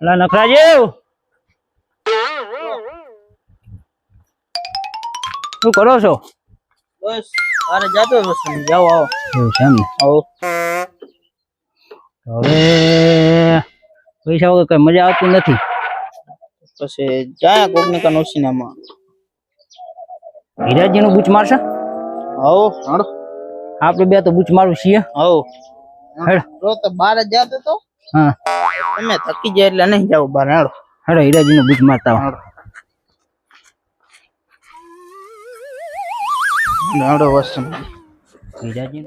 લા નખરાજી શું કરો છો? બસ અરે જાતો બસ જાઓ આવો એવું છે એમ ને? આવો હવે પૈસા વગર કઈ મજા આવતી નથી. પછી જાય કોકની કાન ઓસીનામાં હીરાજી નું બૂચ મારશે? આવો હાડો આપણે બે તો બૂચ મારું છીએ. આવો હેડ તો તો બાર જ જાતો તો હા તમે થકી જાય એટલે નહીં જાવ બાર હાડો હેડો હીરાજી નું બૂચ મારતા આવો. હાડો વસ્તુ હીરાજી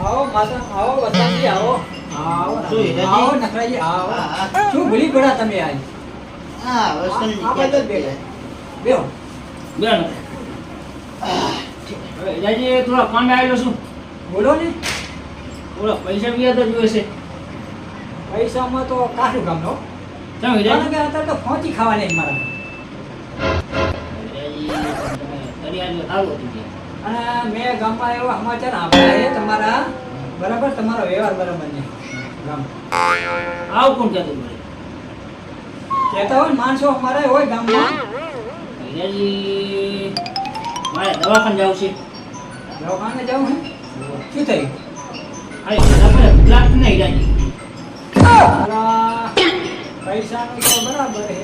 આવો માતા આવો વસાજી આવો આવો શું હીરાજી? આવો નખરાજી આવો શું ભૂલી પડ્યા તમે આજ હા વસ્તુ આપણે તો બેઠા બેહો બેન હવે હીરાજી થોડા કામે આવેલો છું. બોલો ને થોડા પૈસા બી તો જોઈએ છે. પૈસામાં તો કાઠું કામ નો કેમ હીરાજી? કારણ કે અત્યારે તો ફોંચી ખાવાની મારા અને મેં ગામમાં એવા સમાચાર આપ્યા છે તમારા બરાબર તમારો વ્યવહાર બરાબર નહીં ગામ આવું કોણ કહેતું મને? કહેતા હોય ને માણસો અમારા હોય ગામમાં હીરાજી મારે દવાખાને જવું છે. દવાખાને જવું હે શું થયું આપણે લાખ નહીં હીરાજી. અલા, પૈસાનું તો બરાબર હે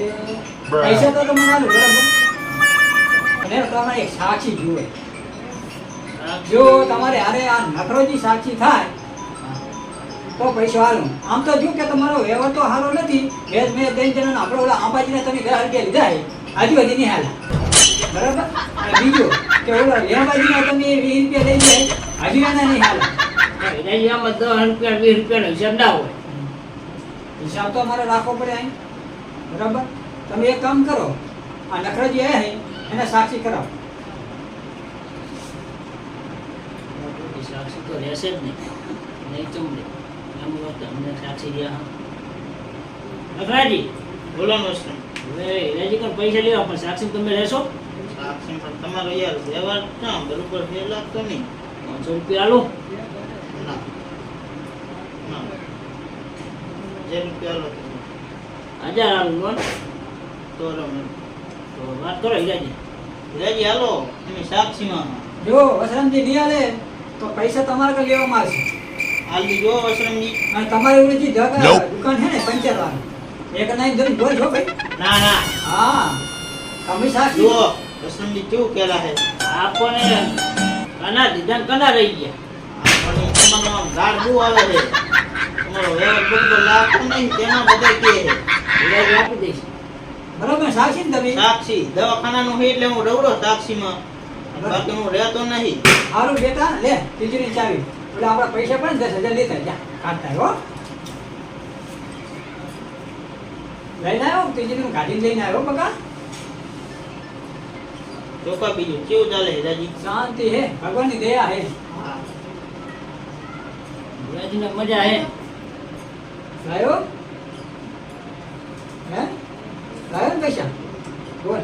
પૈસા તો મને આલું બરાબર અને તમારે એક સાક્ષી જુએ જો તમારે હારે આ નખરોજી સાક્ષી થાય તો પૈસો હાલું આમ તો જો કે તમારો વ્યવહાર તો હારો નથી વેદ મેં દઈ જણા આપણે ઓલા આંબાજીને તમે 10 રૂપિયા લીધા હે આજુબાજુ નહીં હાલા બરાબર અને બીજું કે ઓલા લેવાજીને તમે 20 રૂપિયા લઈ જાય આજુબાજુ નહીં હાલા હીરાજી આમાં 10 રૂપિયા 20 રૂપિયાનો હિસાબ ના હોય. હિસાબ તો અમારે રાખવો પડે અહીં બરાબર તમે એક કામ કરો આ નખરાજી આયા હે એને સાક્ષી કરાવો સાક્ષી તો રહેશે જ નહીં. નહીં ચમડે એમ વાત અમને સાક્ષી રહ્યા. નખરાજી બોલો વસ્તુ હવે હીરાજી કોણ પૈસા લેવા પણ સાક્ષી તમે રહેશો? સાક્ષી પણ તમારો યાર વ્યવહાર ના બરોબર ફેર લાગતો નહીં 500 રૂપિયા આલો. ના ના જે રૂપિયા લો 1000 આલો લોન. તો રમે તો વાત કરો હીરાજી. હીરાજી હાલો તમે સાક્ષીમાં જો વસરામજી નહીં આલે તો પૈસા તમારે કઈ લેવામાં આવશે હાલ દીજો વસરમજી અને તમારી ઓલી જે દુકાન છે ને પંચર વાળી એક નાઈ ધરી બોલ છો ભાઈ ના ના હા તમે સાક્ષી જો વસરમજી કેવું કેલા હે આપણને કના દીધા ને કના રહી ગયા. પણ તમારો આમ ગાળ બહુ આવે છે તમારો વ્યવહાર બરોબર લાગતો નહીં તેમાં બધા કે હીરાજી આપી દઈશ. બરોબર સાક્ષી ને તમે સાક્ષી દવાખાનાનું હોય એટલે હું રવડો સાક્ષીમાં બાકી હું રહેતો નહીં સારું બેટા લે તિજોરી ચાવી એટલે આપણા પૈસા પણ 10,000 લેતા જા કાઢતા હો લઈને આવ્યો તિજોરી ગાડી લઈને આવ્યો બકા ચોખા બીજું કેવું ચાલે હીરાજી શાંતિ હે ભગવાનની દયા હે હીરાજીને મજા હે. લાયો હે લાયો ને પૈસા બોલ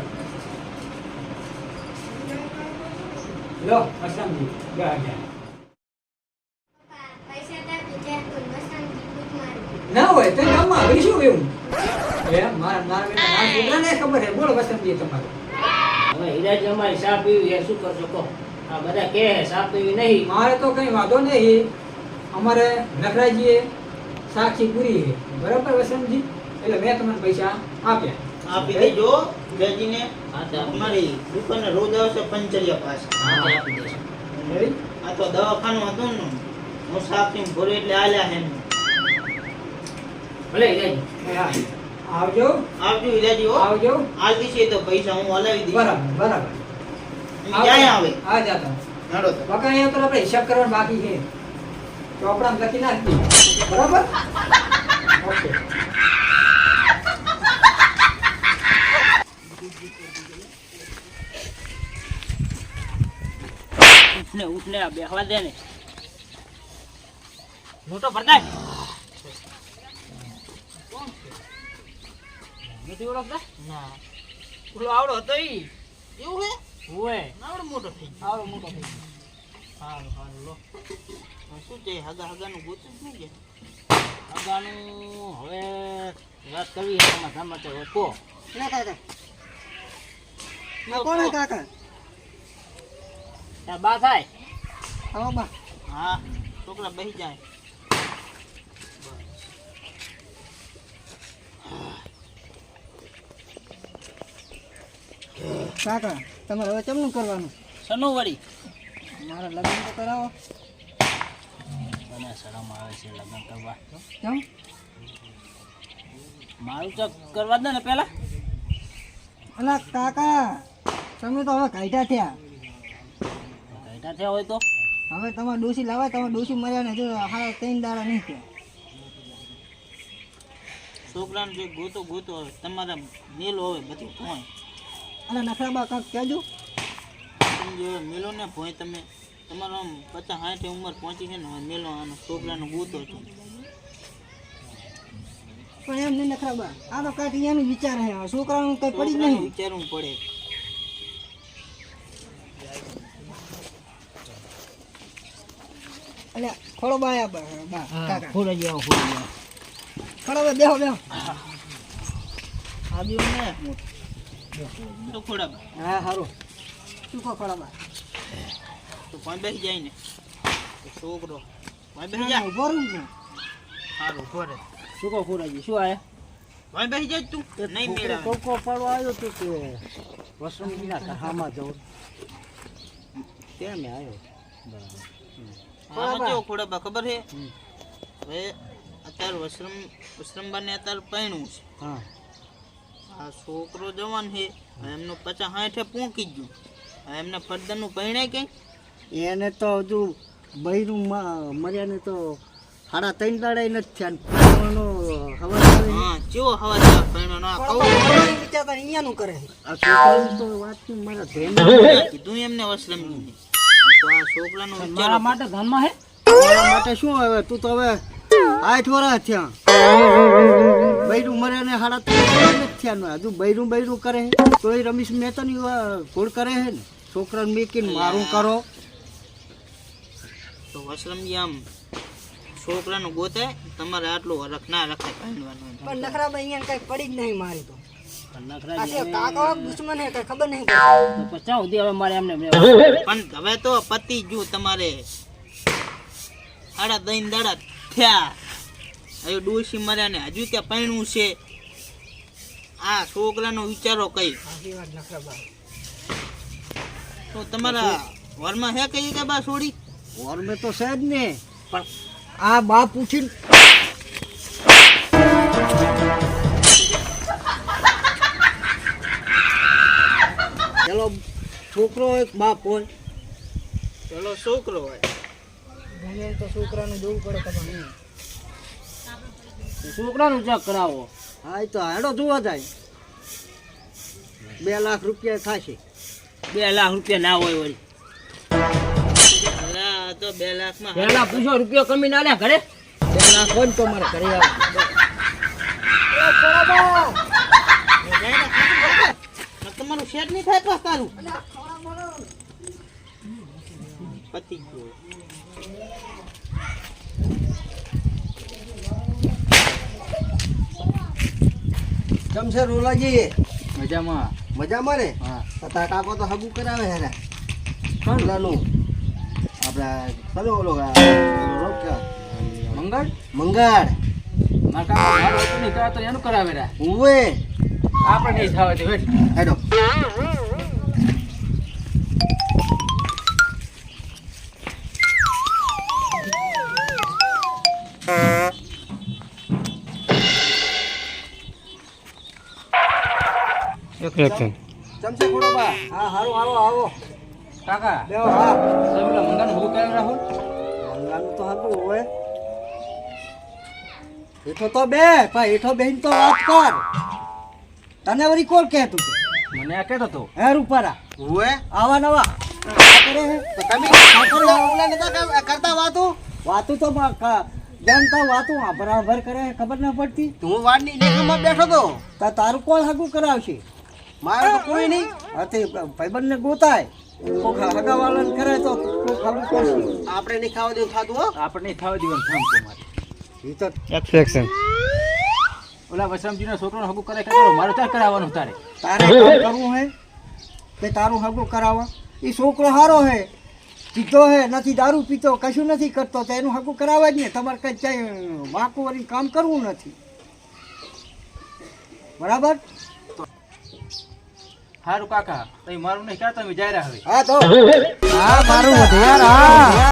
લો અસમજી ગયા ગયા ના હોય તો ગામમાં આગળ શું એવું એ મારા બેટા ના છોકરાને ખબર હે બોલો વસંતજી તમારે હવે હીરાજી અમારી ચા પીવી છે શું કરશો કહો? આ બધા કહે છે ચા પીવી નહીં. મારે તો કઈ વાંધો નહીં અમારે નખરાજીએ સાક્ષી પૂરી છે બરાબર વસંતજી એટલે મેં તમને પૈસા આપ્યા આપી દેજો હીરાજીને હા તો અમારી દુકાને રોજ આવશે પંચલિયા પાસે હા તો આપી દઈશ. રેડી આ તો દવાખાનું હતું ને હું સાક્ષી ભોરે એટલે આલ્યા હે ભલે હીરાજી. હા આવજો આવજો હીરાજી હો આવજો હાલ દીશે તો પૈસા હું હલાવી દઈશ બરાબર બરાબર ક્યાં આવે આ જાતા નાડો તો બકા અહીંયા તો આપણે હિસાબ કરવાનો બાકી છે ચોપડામાં લખી નાખી બરાબર ઓકે ઉઠને આ બેહવા દે ને. મોટો ભરતા નથી ઓળખતા? ના ઓલો આવડો હતો ઈ. એવું હે ઓય આવડો મોટો થઈ ગયો. આવડો મોટો થઈ ગયો. હારું હારું લો. હવે શું છે હગાનું ગોતું શું છે? અગાનું હવે વાત કરવી છે તમારા ગામમાં તો કો ના કાકા આ કોણ હે કાકા ત્યાં બા થાય આવો બા હા છોકરા બેસી જાય. કાકા તમારે હવે ચમનું કરવાનું સનો વળી મારા લગ્ન તો કરાવો મને શરમ આવે છે લગ્ન કરવા કેમ મારું તો કરવા દે ને પેલા અલા કાકા તમે તો હવે કાઢ્યા થયા કઈટા થયા હોય તો હવે તમારે ડોસી લાવાય તમારે ડોસી મર્યા ને જો હા 3 દાડા નહીં થયા છોકરાને જે ગોતો હવે તમારા મેલો હવે બધું ભોય. અલા નખરાબા કાક કહેજો તમે જે મેલો ને ભોય તમે તમારો આમ 50-60 ઉંમર પહોંચી છે ને હવે મેલો આનો છોકરાનો ગોતો છે. પણ એમ નહીં નખરાબા આ તો કાંઈક અહીંયાનું વિચાર હે છોકરાનું કંઈ પડી જ નહીં વિચારવું પડે. અલ્યા ખોડો બા આયા બા કાકા ફૂલ જ આવો ફૂલ ખોડો બા બેહો બેહો આ બી ને તો ખોડા હા સારું શું કહો ખોડો બા તો કોઈ બેસી જાય ને તો છોકરો કોઈ બેસી જાય. ઉભો રહું છું સારું ઘરે શું કહો ફૂરાજી શું આયા કોઈ બેસી જાય તું નહીં મેળા કોકો પડવા આવ્યો તો કે વસંતના કહામાં જવું ત્યાં મેં આવ્યો બરાબર આમાં કેવો ખોડા ખબર છે હવે અત્યારે વસ્ત્રમબાને અત્યારે પૈણું છે. હા આ છોકરો જવાન છે એમનો 50-60 પહોંચી ગયું. હવે એમને ફરદાનું પૈણાય કઈ એને તો હજુ બૈરું મર્યાને તો 3.5 દાડા નથી થયા હવા હા ચેવો હવા છે પૈણાનો આ કહું વિચારતા અહીંયાનું કરે આ છોકરાની તો વાત મારા ધ્યાન કીધું એમને વસ્ત્રમજીને તો આ છોકરાનો મારા વિચારો માટે ધનમાં હે મારા માટે શું હવે તું તો હવે 8 વર્ષ થયા બૈરું મર્યાને 3.5 નથી થયા હજુ બૈરું કરે તોય રમેશ મહેતાની ભૂલ કરે છે ને છોકરાને મેકીને મારું કરો તો વસ્ત્રમજી આમ છોકરાનું ગોતે તમારે આટલું વરખ ના રખાય પૈણવાનું. પણ નખરાબા અહીંયા કઈ પડી જ નહીં મારી તો નખરાજી કાકા દુશ્મન હે કઈ ખબર નહીં તો પચાસ સુધી હવે મારે એમને પણ હવે તો પતિ ગયું તમારે 3.5 દાડા થયા. હવે ડોશી મર્યા ને હજુ ત્યાં પૈણું છે. આ છોકરાનો વિચારો કઈ સાચી વાત નખરાબા તો તમારા વરમાં હે કઈ કે બા છોડી ઓર મેં તો છે જ ને પણ આ બા પૂછીને ચલો છોકરો એક બાપ હોય પેલો છોકરો હોય ગમે તો છોકરાને જોવું પડે તમારે છોકરાનું ચેક કરાવો હા એ તો હેડો જોવા જાય 2 લાખ રૂપિયા થશે 2 લાખ રૂપિયા ના હોય વળી અલા, આ તો 2 લાખમાં પેલા પૂછો રૂપિયો કમી ના લે ઘરે 2 લાખ હોય ને તો મારે ઘરે આવું તમારું શેર નહીં થાય પાસ તારું પતિ ગયો. કેમ છે રોલાજી મજામાં મજામાં ને હા તારા કાકો તો હગું કરાવે હે ને ઓલાનું આપણે કનો ઓલો મંગળ મંગાડ મારા કાકા મારો હતો નહીં કરાતો એનું કરાવે રા ઉવે આપણે નહીં થાવે તે વેઠ હેડો ચમચે ખોડો બા હા હારું આવો કાકા બેહો હા તમે પેલા મંગળનું હું કરાવી રાખો મંગાનું તો હારું હોય એઠો તો બે ભાઈ એઠો બેહીન તો વાત કર તને વળી કોણ કહેતું કે મને આ કહેતો તો હે રૂપારા ઓએ આવા નવા કરે હે તો તમે ઓલા નતા કરતા વાતું તો જાણતા વાતું બરાબર કરે હે, ખબર ના પડતી તું વાડની લેખમાં બેઠો તો તારું કોણ હગું કરાવશે મારે તો કોઈ નહીં. હાથી ભાઈબંધને ગોતાય. કોક હગાવાળાને કરે તો કોક ખાવું પડશે. આપણે નહીં ખાવા દેવું થાતું હો. આપણે નહીં ખાવા દેવાનું કામ તમારે. ઈ તો ઓલા વસરામજીનો છોકરાનો હગું કરે કરો, મારે ક્યાં કરાવવાનું તારે? તારે કામ કરવું હે કે તારું હગું કરાવવા? એ છોકરો સારો હે, સીધો હે, નથી દારૂ પીતો, કશું નથી કરતો, તો એનું હગું કરાવવા જ ને. તમારે કઈ ક્યાંય વાંકું વળી કામ કરવું નથી. બરાબર? સારું કાકા, તમે મારું નહીં કહેતા, તમે જાય રહ્યા હવે. હા તો હા મારું વધ્યા